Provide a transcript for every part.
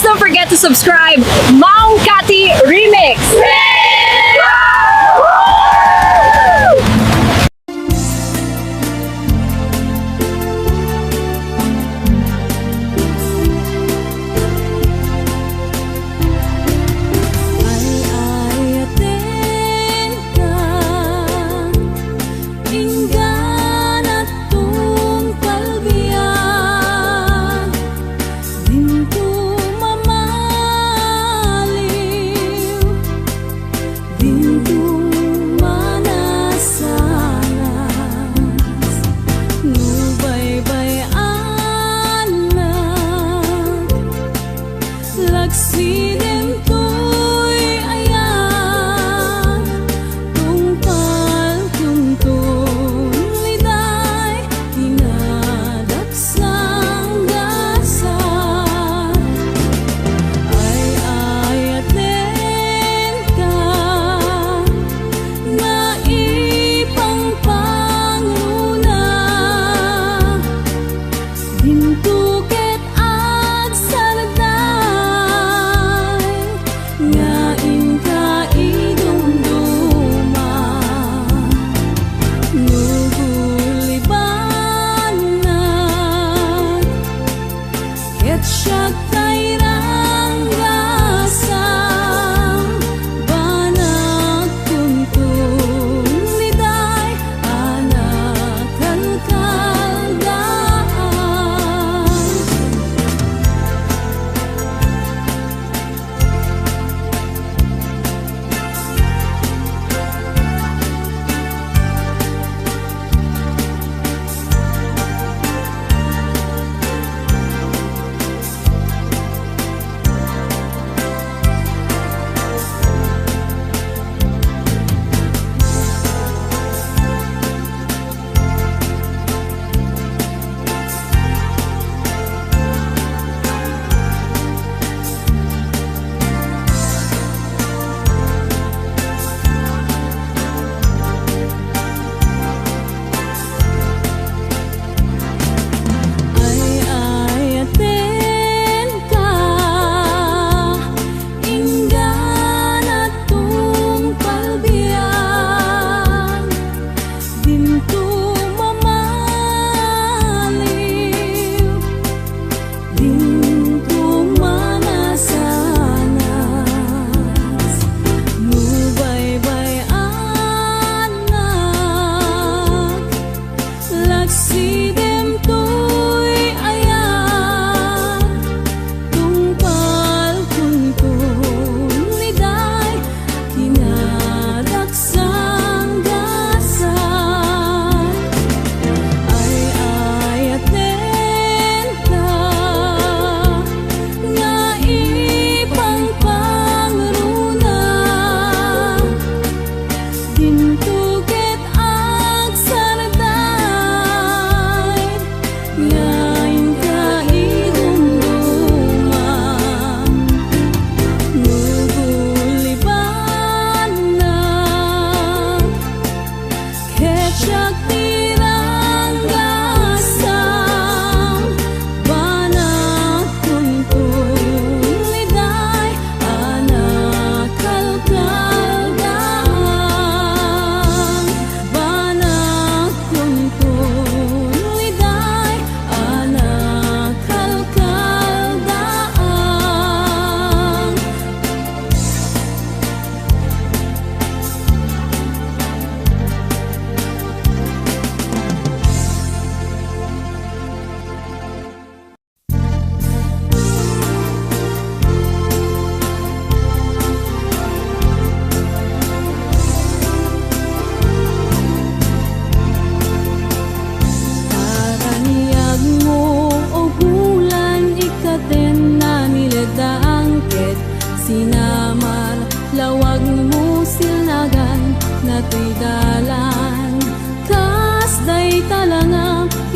don't forget to subscribe. Maong Kati Remix!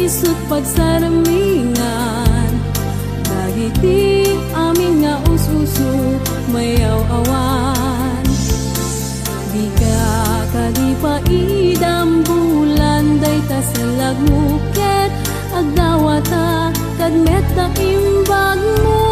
isut pagsaramingan dagiti amin nga ususu mayaw awan di ka kadipa idam bulan day ta sa lagmuket agdawata kadmet na imbag mo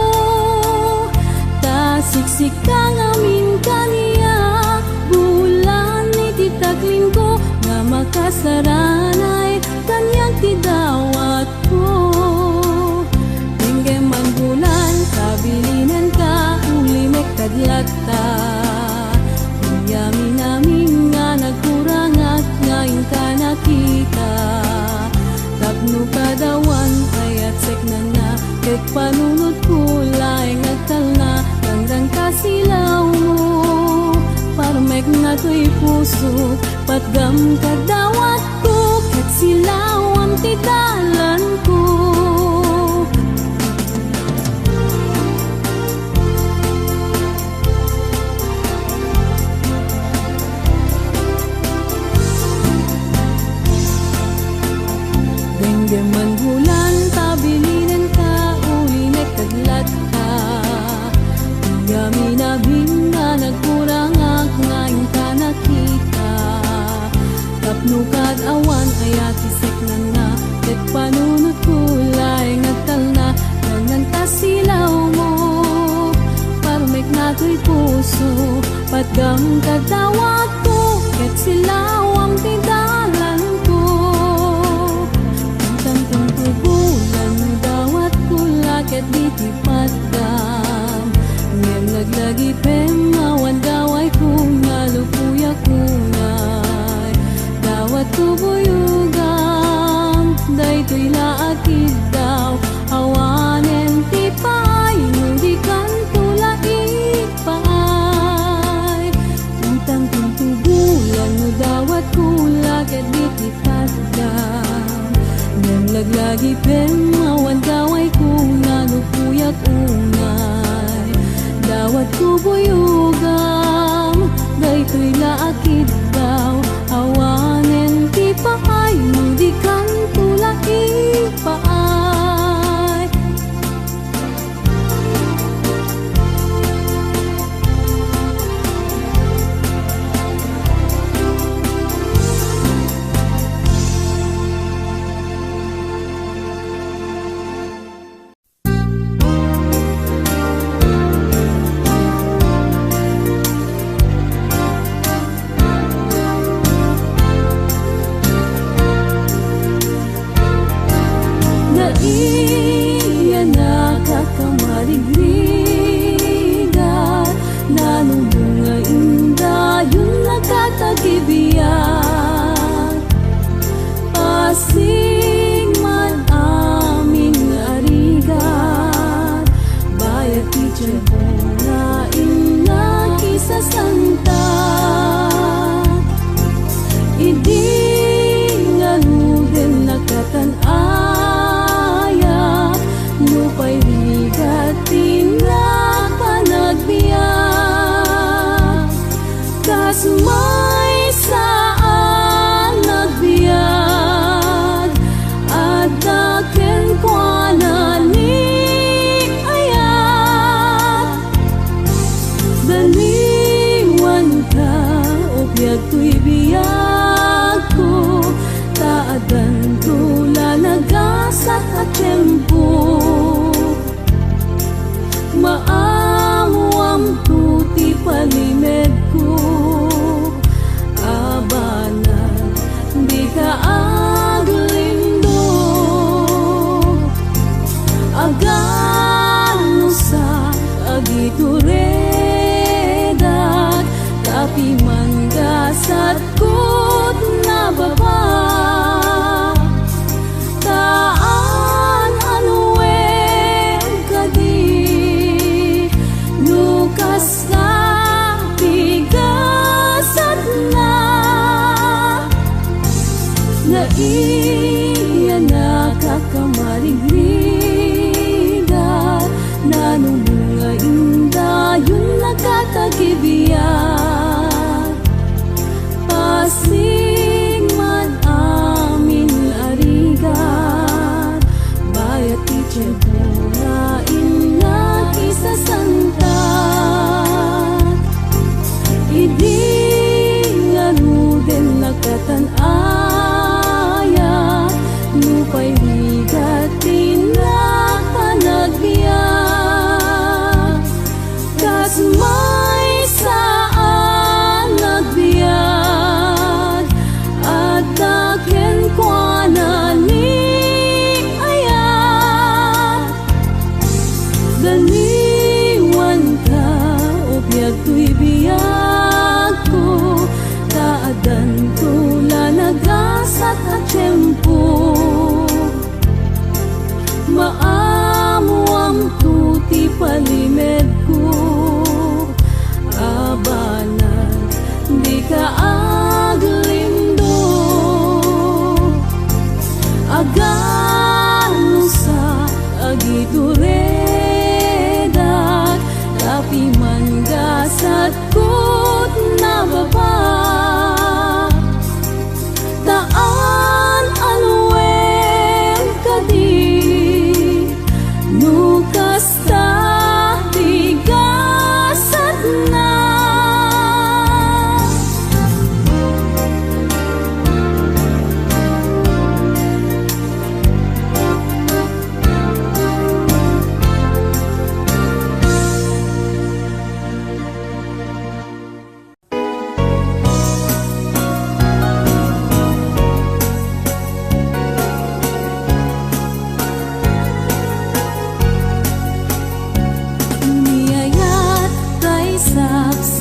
puso patgam kadawat ko ket silaw ang titalan ko. Dengdeman bulan tabilinen ka ulinek kadlat ka. Kami na binga nagkurang ngayon ka nakita. Tapnukad awan ayat isek na na ket panunod kulay ngatal na nang tasilaw mo. Parmek na to'y puso patgam kadawat ko ket silaw ang tindalan ko. Tantang tubulan dawat kula ket ditipatgam. Ngem naglagi pemawan daway kung nalupuya kunay. Dawat kubuyugang daytoy laakid daw. Awanen tipay nudikan tula ipay. Utang tuntubulan no dawat kula ket ditipatgam. Ngem naglagi pemawan daway kung nalupuya kunay. Dawat kubuyugam, daytoy laakid daw. Awanen ti paay, nudikan tula ipaay. Naiyan nakakamarigligan, nanununga inda yung nakatagibiyan. Pasig man aming arigan, bayat ti Jehova inaki sa santa. Idi nga luden nakatan-aya, lupay bigat pinagpanagbiyak. Kas may saan nagbiyak, at daken kwa na ni ayat. Daliwan ka, upyag to'y biyak ko, taadan tula nagasat at tiyempo. Maamuam tuti palimed ko, abanan di ka aglindo. Agano sa agituredat, tapi manggasat kut na baba. Taan anuwen kadi, nukas ka tigasat na. Naiyan nakakamarigligan, nanununga inda yung nakatagibiyak. Pasig man amin arigan, bayat ti Jehova inaki sa santa. Idi nga luden nakatan-aya, lupay bigat pinagpanagbiyak.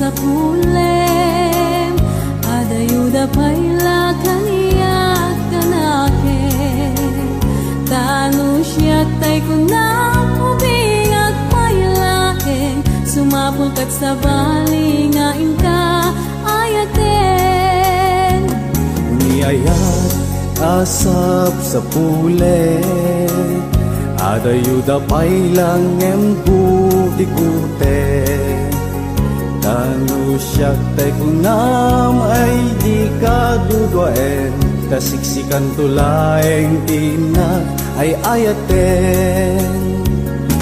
sa pulem, adayuda payla kaniyak kanaken. Tano siya tay kunang ubing at paylaken, sumapulkat sa bali nga inka ayaten. Niyayat asap sa pule, adayuda pailang embuti-kute. Tano siyak tay kunam ay di kaduduaen, kasiksikan tulaeng tina ay ayaten.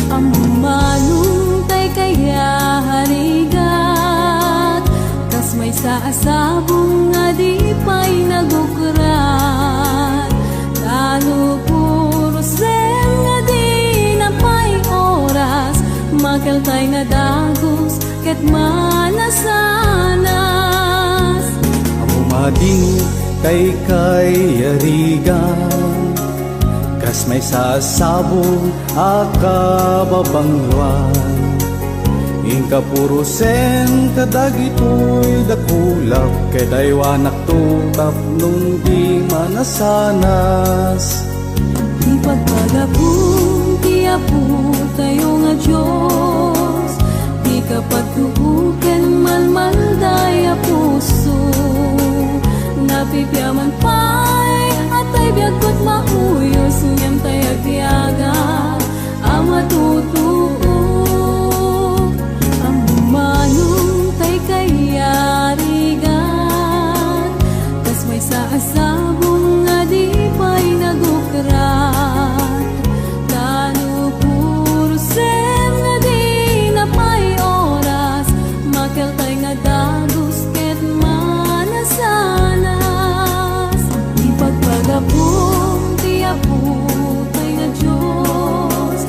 Amumanong tay kaya harigat, kas may sa asabong nga di pa'y nagukurat. Talo puros rin nga di na pa'y oras, makeltay nga dagos ket manasanas. Amumading kay arigan, kas may sasabong akababangluan. Ingka purusen kadagitoy dakulak, kay daywanak tutap nung di manasanas. Di pagpagapong ti apo tayo nga Diyos, di kapag tuuken malmalday a puso. Napipyaman pa'y atay biyagkot mauyos, ngem tay agyaga ang matutuo. Ang bumanong tay kayarigan, kas may sa asabong nga di pa'y nagukrat. Tano purusen nga di na pa'y oras, makeltay nga dagos ket manasanas. Di pagpagapong ti apo tay nga Diyos,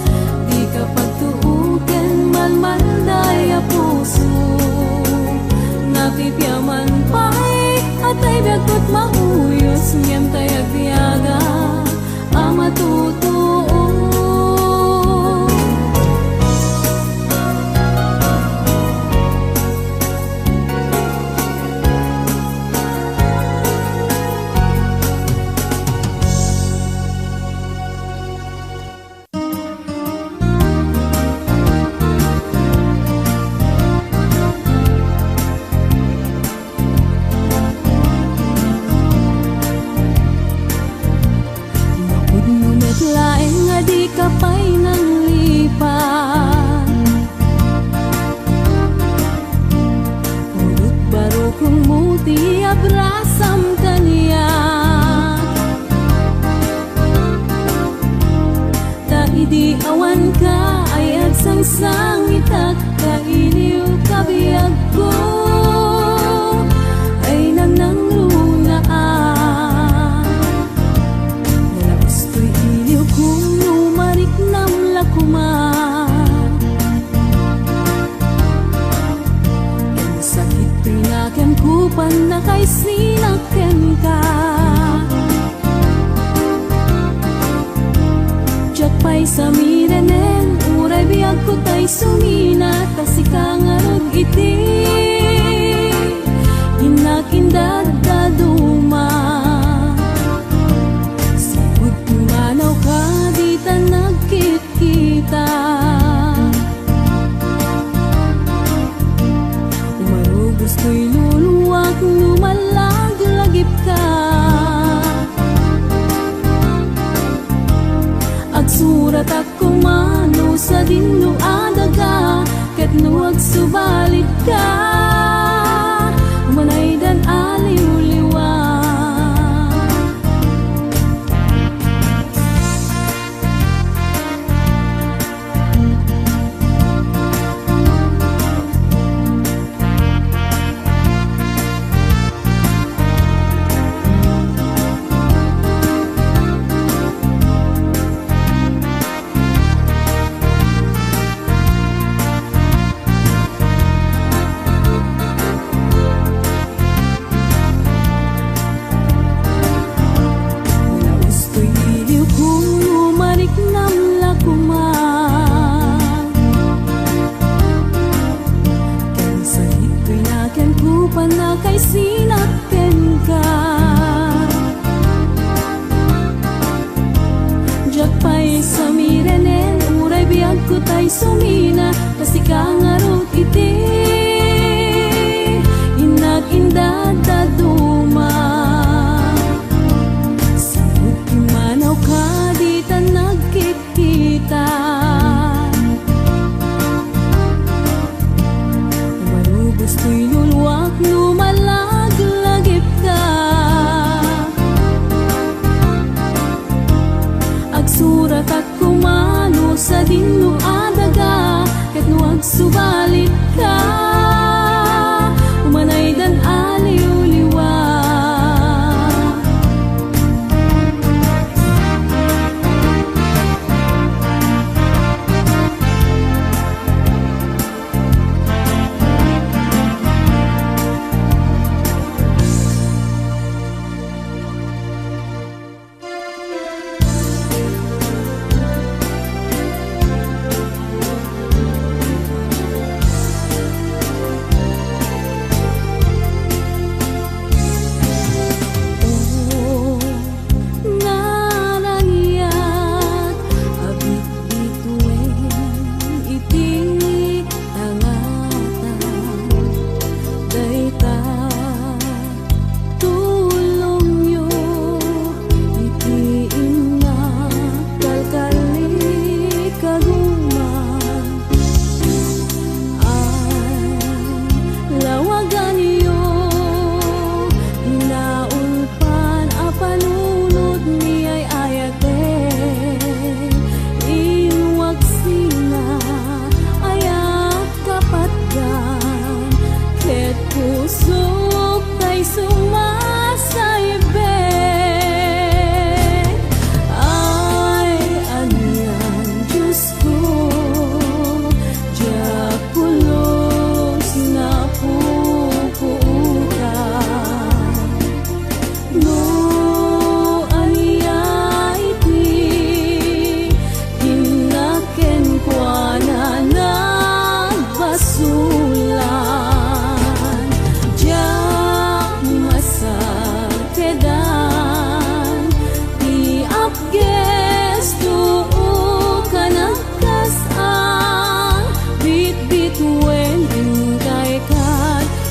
di kapag tuuken malmalday a puso. Napipyaman pa'y atay biyagkot mauyos, ngem tay agyaga ang matutuo. Napudnumet laeng nga di kapay nang lipan, ulot baro kung muti abrasam kaniya. Ta idi awan ka ay agsangsang itak, kailiw kabiyag ko ay nang lunaan. Nalabas ko'y iliw kung numarik nam lakuman. Ang sakit pinakem kupan na kay sinaken ka. Diyak pa'y sa mirenen, uray biyag ko tay sumina, tasika nga rog iti inakindad daduma. Sibut pumanaw ka, di ta nagkit-kita. Umarugos ko'y luluwag, lumalag-lagip ka. Agsurat ako mano sa dinuadaga, ket nuwag subalit ka. Manay dan aliw-liwa. na kay sinaken ka. Jak pa'y sa mirenen, uray biyag ko tay sumina, kasi kangarot iti inag-indad daduma. Sabot kimanaw ka, di ta nagkikita. Marubos to'y lulwak, lumalaglagip ka. Agsurat at kumano sa dinlo adaga, ket nuwag subalit ka. Umanay dan aliw-liwa.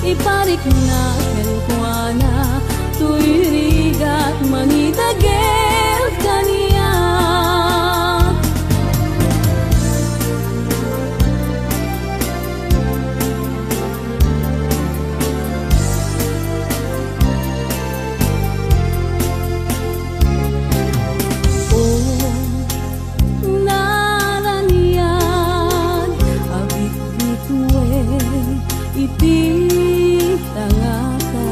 Iparik na kenkwana, tuirigat mangitagel kaniya. Iti tangaka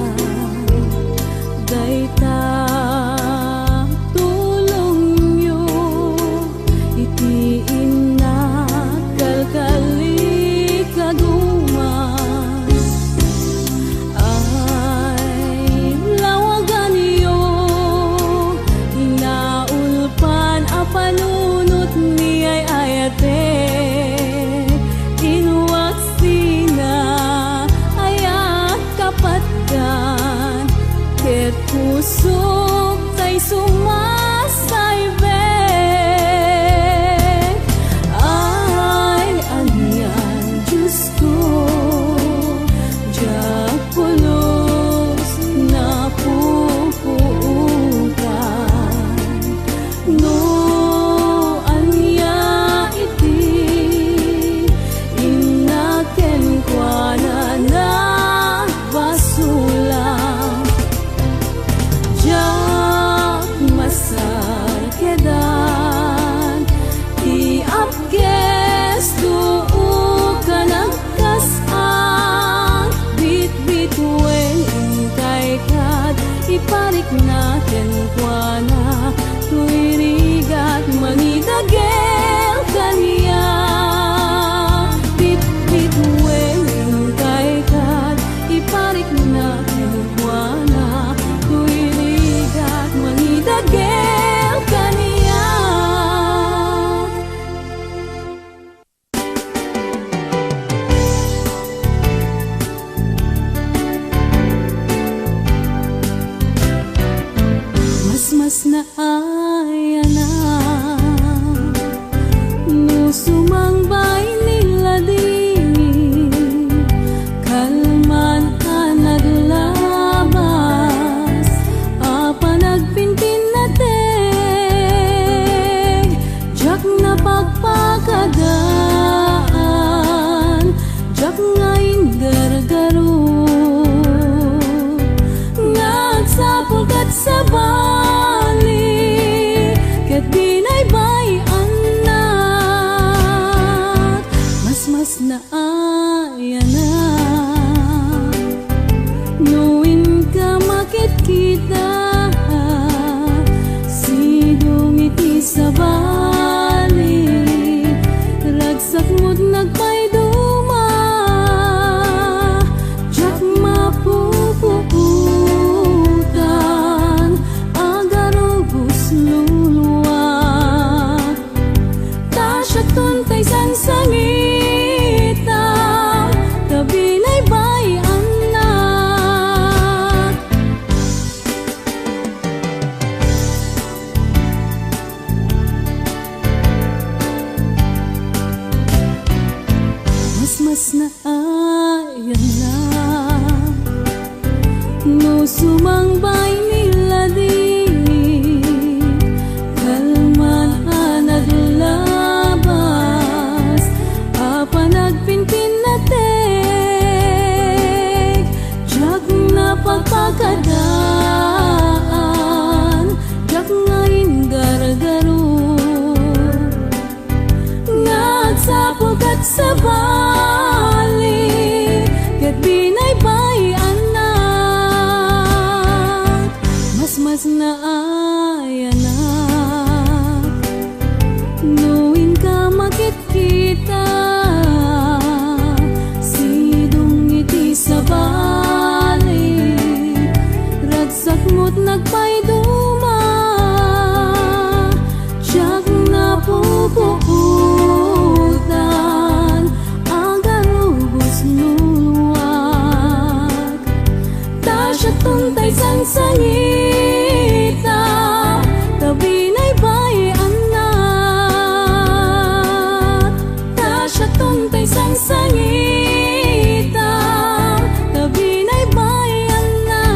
dayta tulong yo, iti inakalkali kaguma. Ay lawagan yo, inaulpan a panunot ni ay ayate. Ket pusok tay sumasaybek. Ay anian Diyos ko, diyak pulos na pupuutan. No anya iti inaken kwa na basula. Jak masa mas naaya na nuin ka makit-kita sidong iti sabali ragsak mo't nagpayduma jak mapuputan agarubos luluwa tasya tuntay sansangita kabilay bay anak mas na ayan na no sumangbay nila di kalman anadlabas apa nagpinpin na tek jak na pagpakadaan jak ngayon gargaro nagsapog at sabali ket binaybay anak mas naaya na nuin ka makit-kita sidong iti sabali ragsak mo't nagpayduma jak napuputan agarubos luluwag tasya tuntay sansangita kabinaybay anak tasya tuntay sansangita kabinaybay anak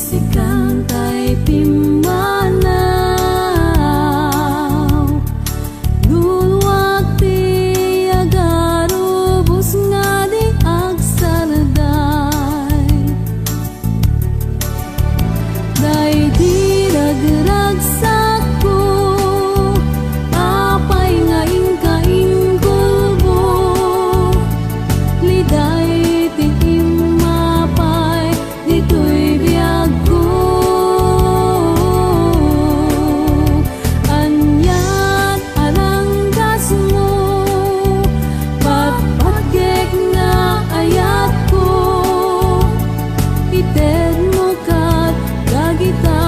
bisikan tay pimanaw dulwag ti agarubos nga di agsarday day di ragragsak ko apay nga inkain gulbo liday ti imapay dito'y biyag ko anyat aranggas mo patpagek nga ayat ko iter mo kat gagita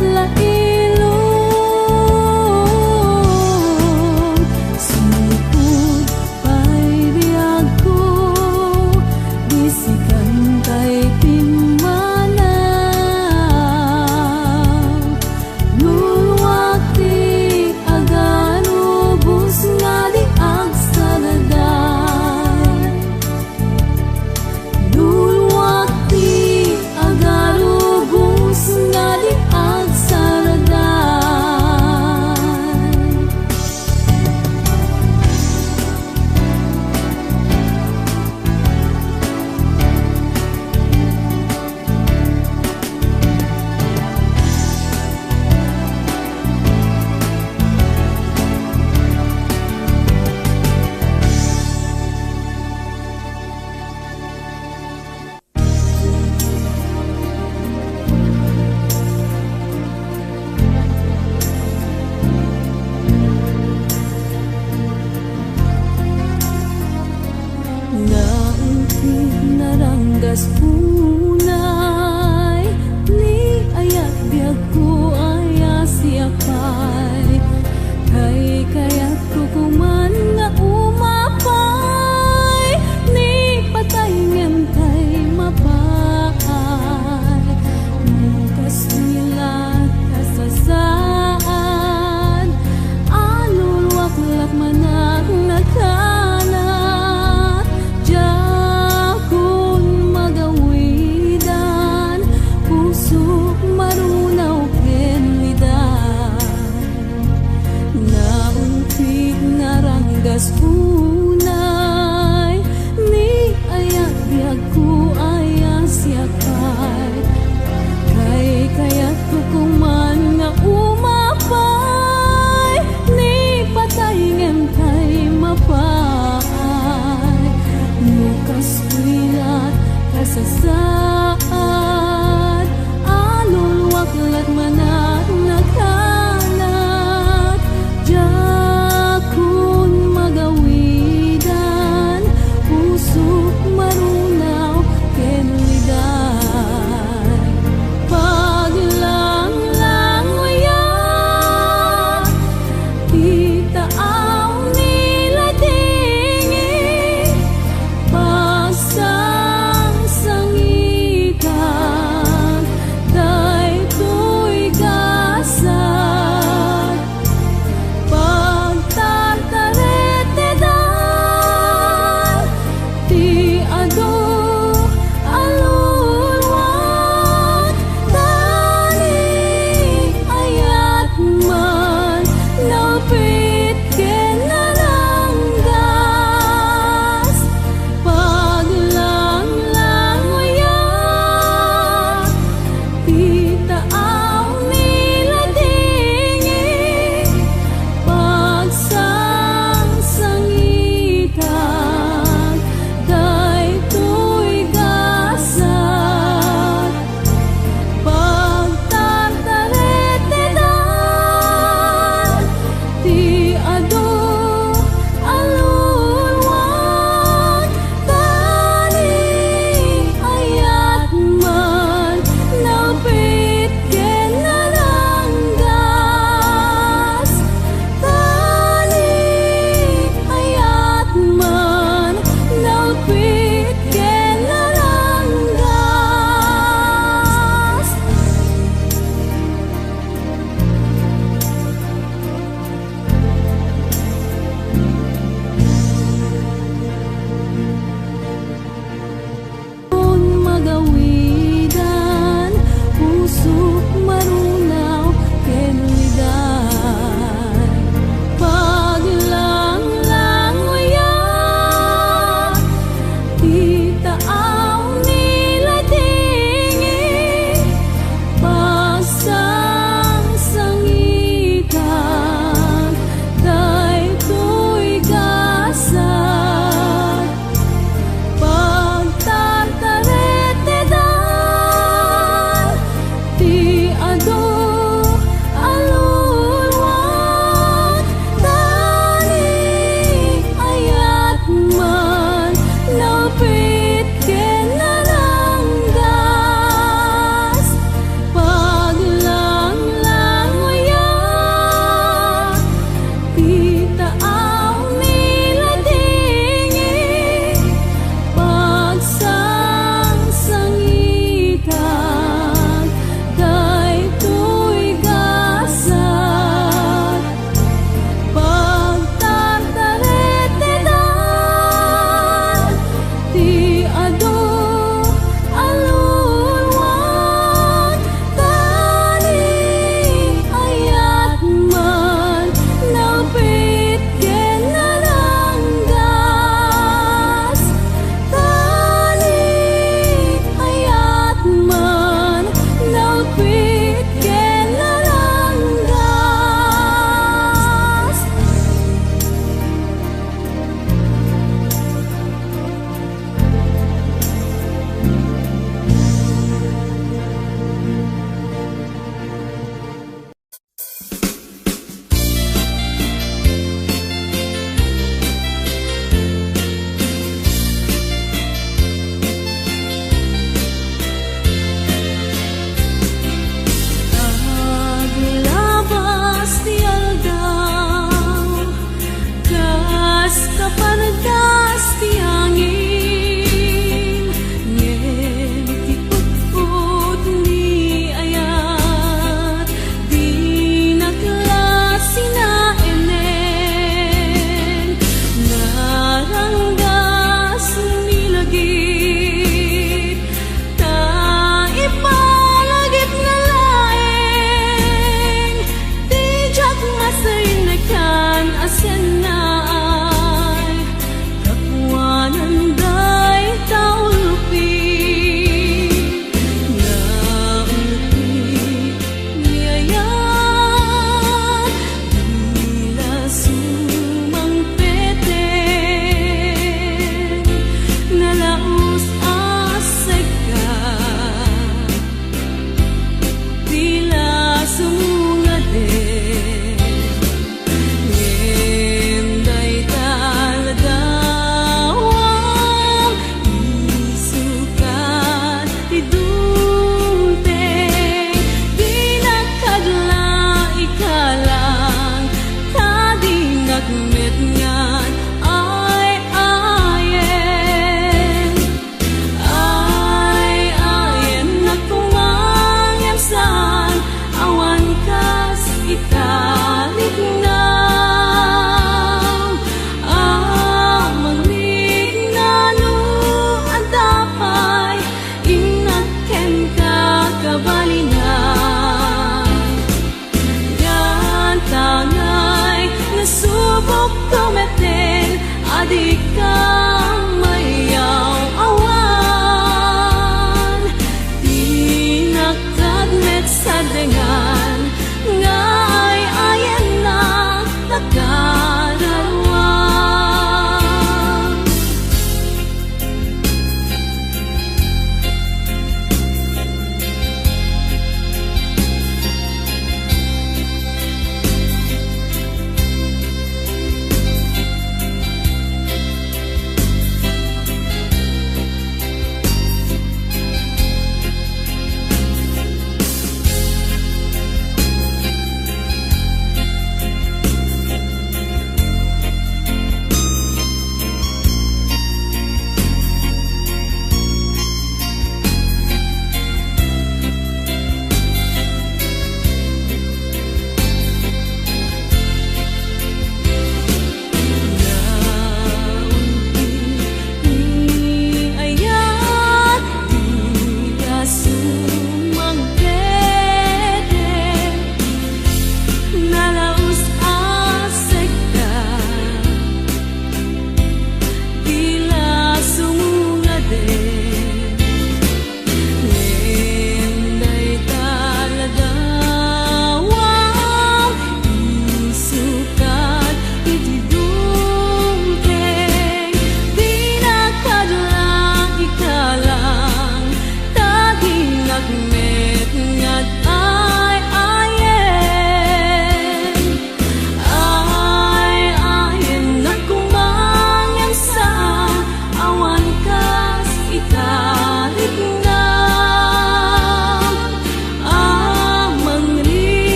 lailong sumipod pa'y biyag ko bisikan tay pimanaw luluwag ti agarubos nga di agsarday luluwag ti agarubos nga di agsarday naungkit naranggas punay ni ayat biag ko aya siapay kay kayat ko kuman nga umapay ni patay ngentay mapay mukas nila kasasaan alulwak-lak manak nagkanat jakun magawidan puso marunaw ken lidan naungkit naranggas punay ni ayat biag ko aya siapay kay kayat ko kuman nga umapay ni patay ngentay mapay mukas wilat kasasaan alulwak-lat manak nagkanat jakun magawidan puso marunaw ken lidan paglang-lang waya itaaw nila dingi pasang-sangi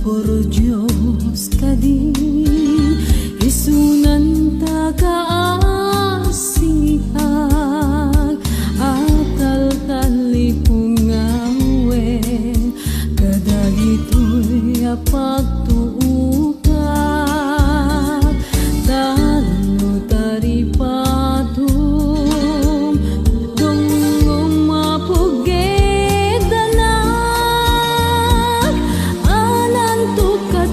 por Diyos kadi isunan tagaasihag atal talipungawen kadagitoy apagtuukan talo taripatum dungong mapuged danak anan tukat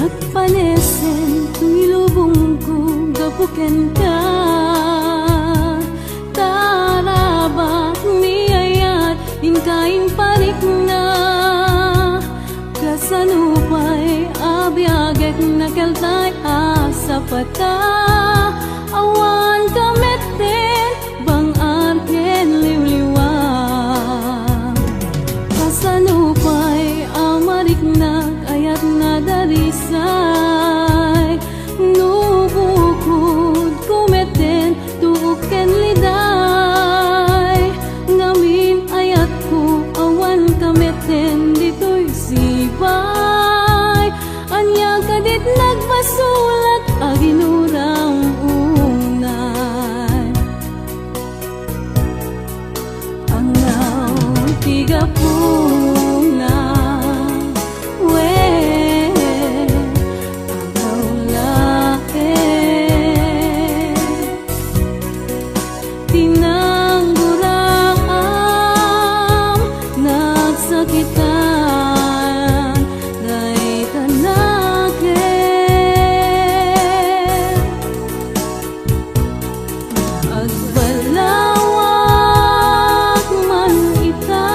Nagpanesen tuy lubong ko gapuken ka. Tarabat niyayat inkain parik na. Kasanupay abiyagek nakaltay asa pata. Awan kameten bang arken liwliwang. Kasanupay amarik ayat na darisay. Nubukod kumeten tuuken liday. Ngamin ayat ko awan kameten dito'y sibay. Anya kadit nagbasulat aginurang unay. Ang tiga punga sakitan day tanake. Agbalawak man ita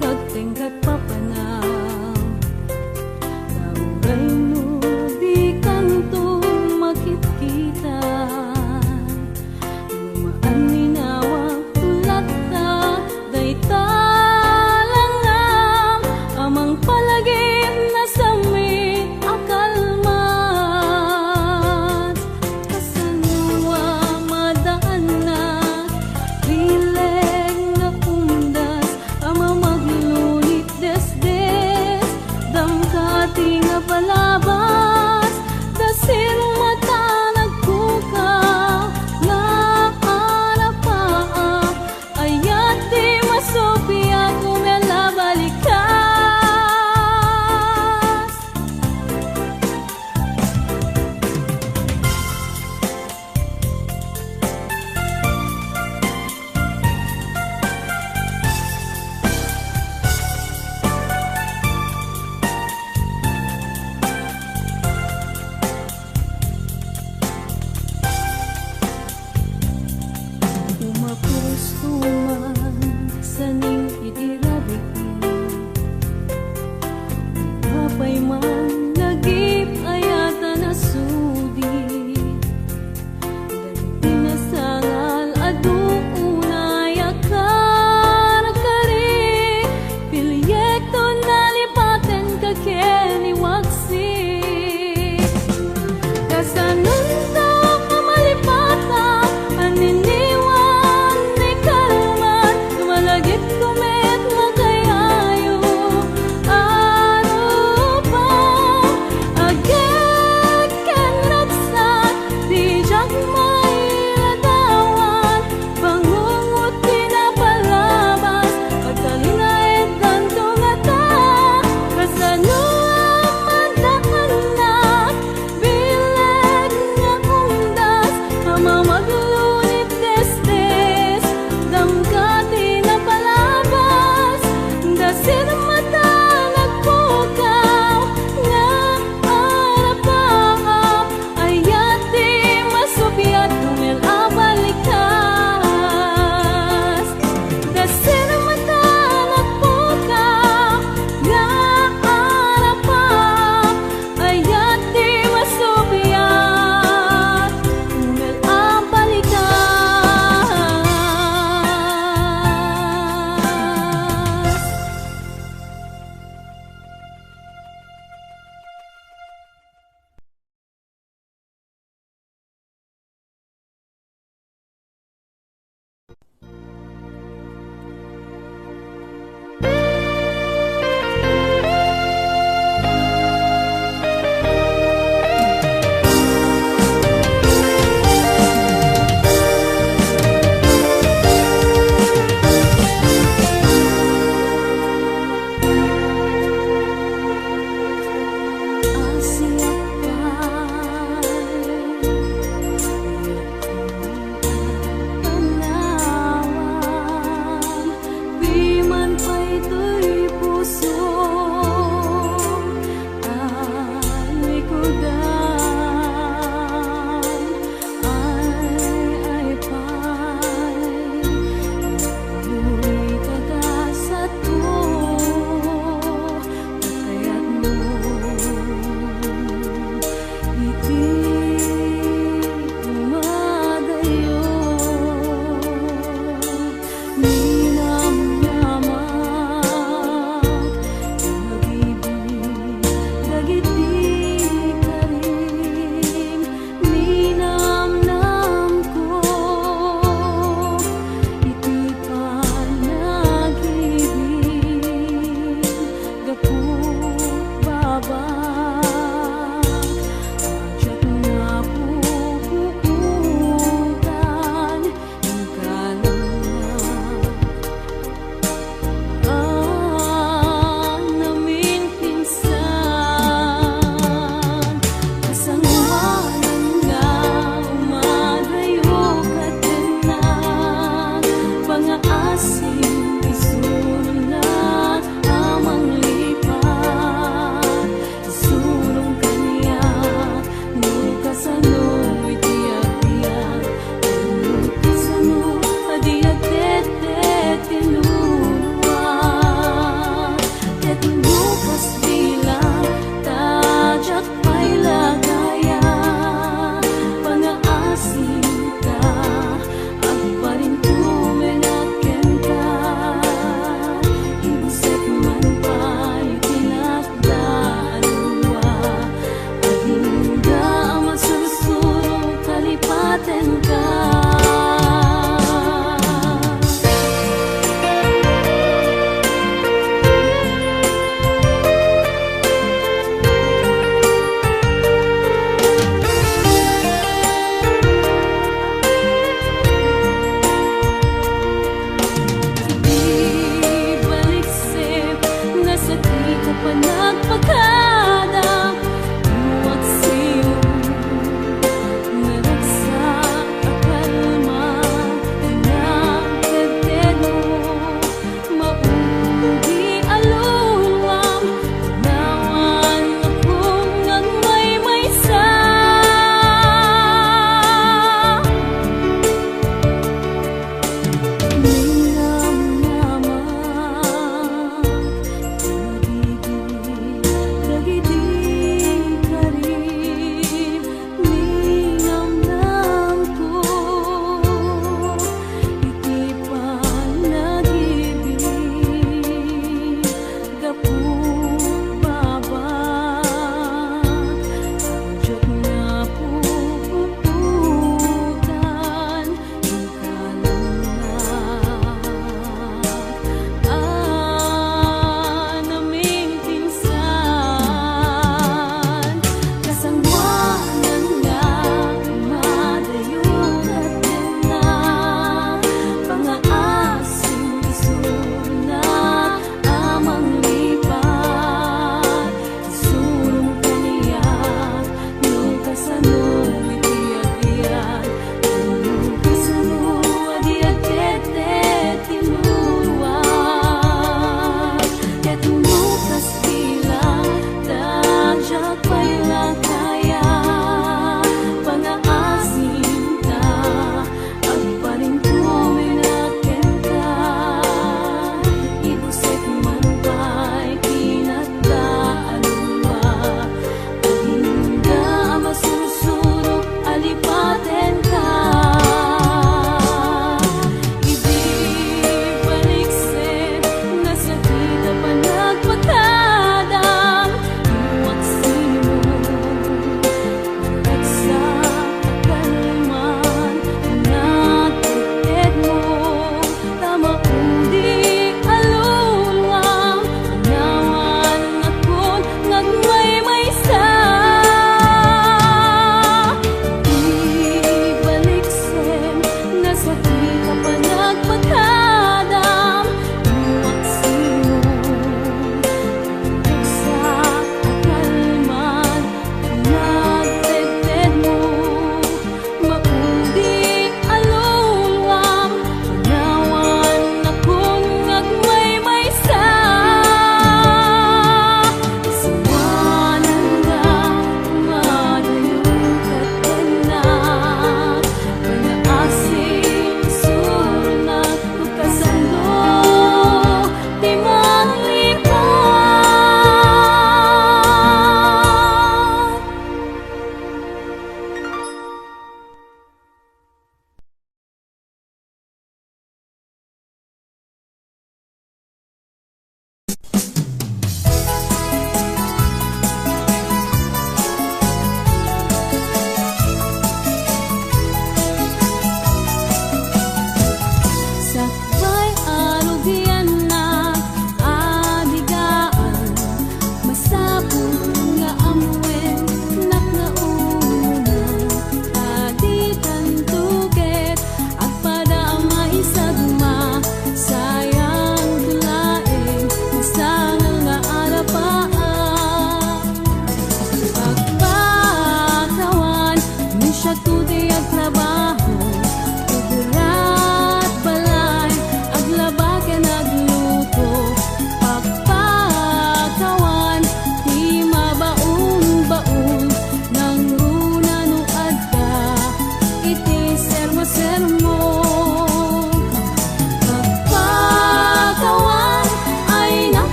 kagtingkat papanam. Nauray no di kanto makit-kita, lumaan ninawag tulat ta, dayta langam, amang palagim na sami akalmat. Kasanwa madaan na, bileg na kundas, ama maglulit desde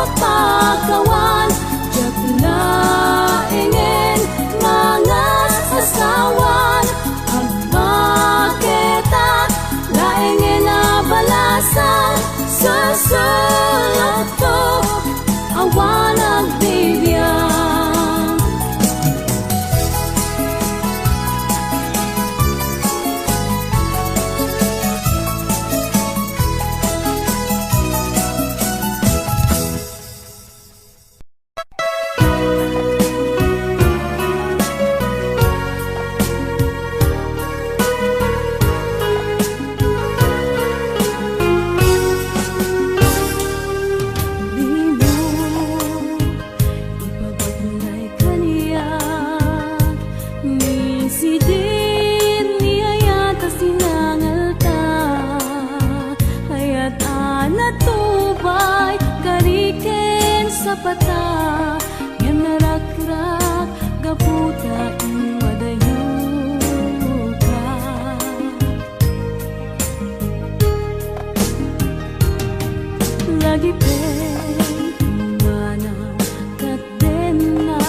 pagpakawan Diyak laingen mga asawan Agmaketa laingen abalasan Susulot ko awan agbibiyan pata yang narakrak gaputa wadayuka lagi manaw katena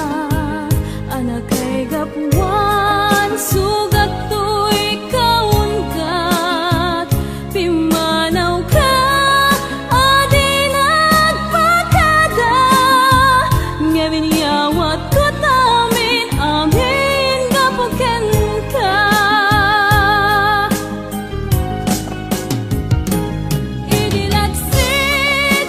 anak kay gapuan sugat to'y kaungkat pimanaw ka Nyawat ko tamin amin gapuken ka Idilagsit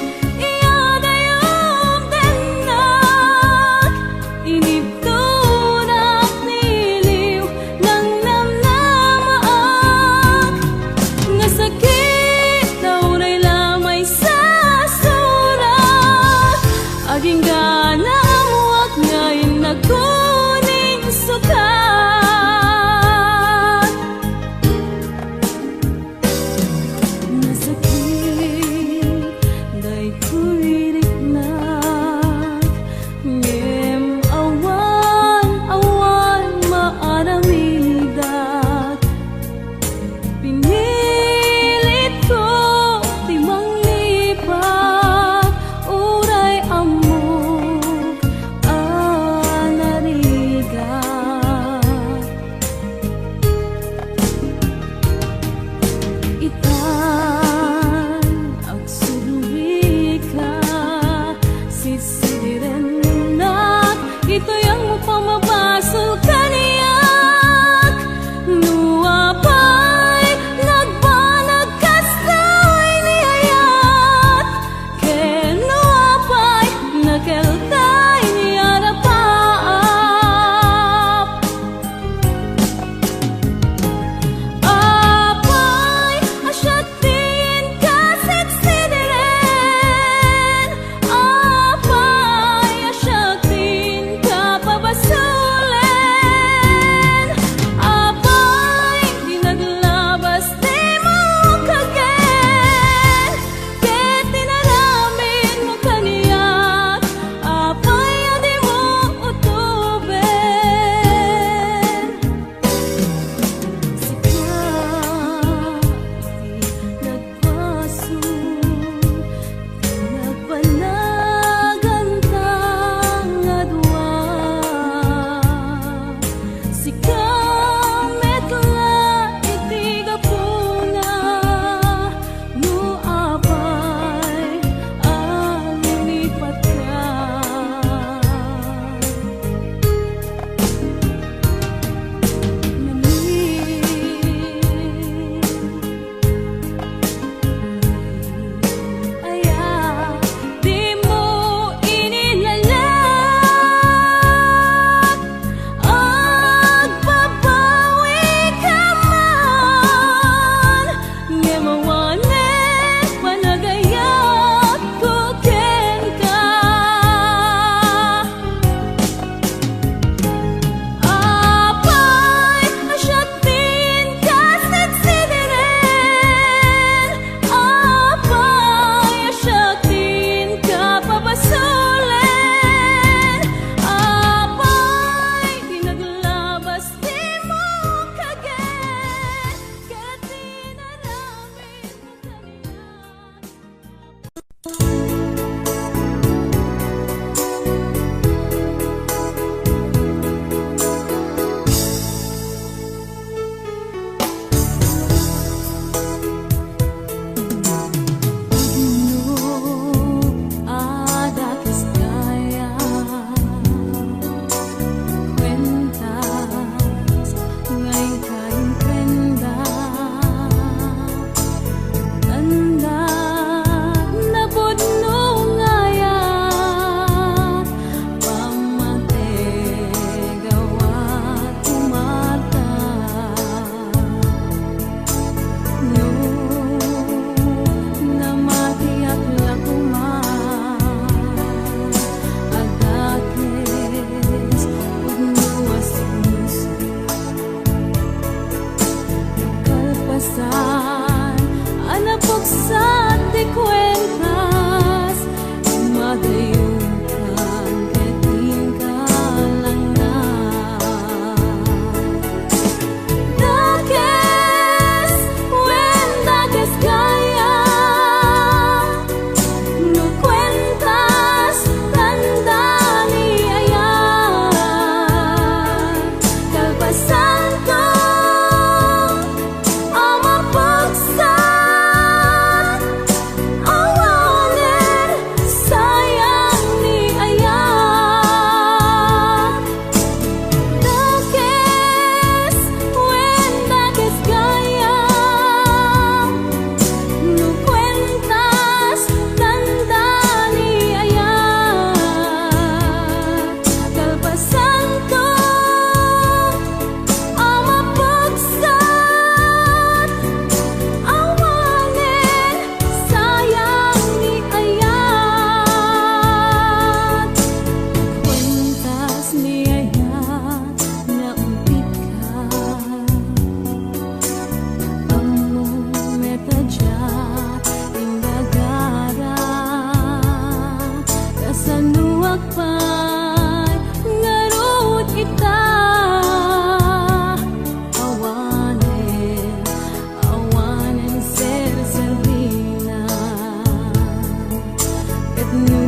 nu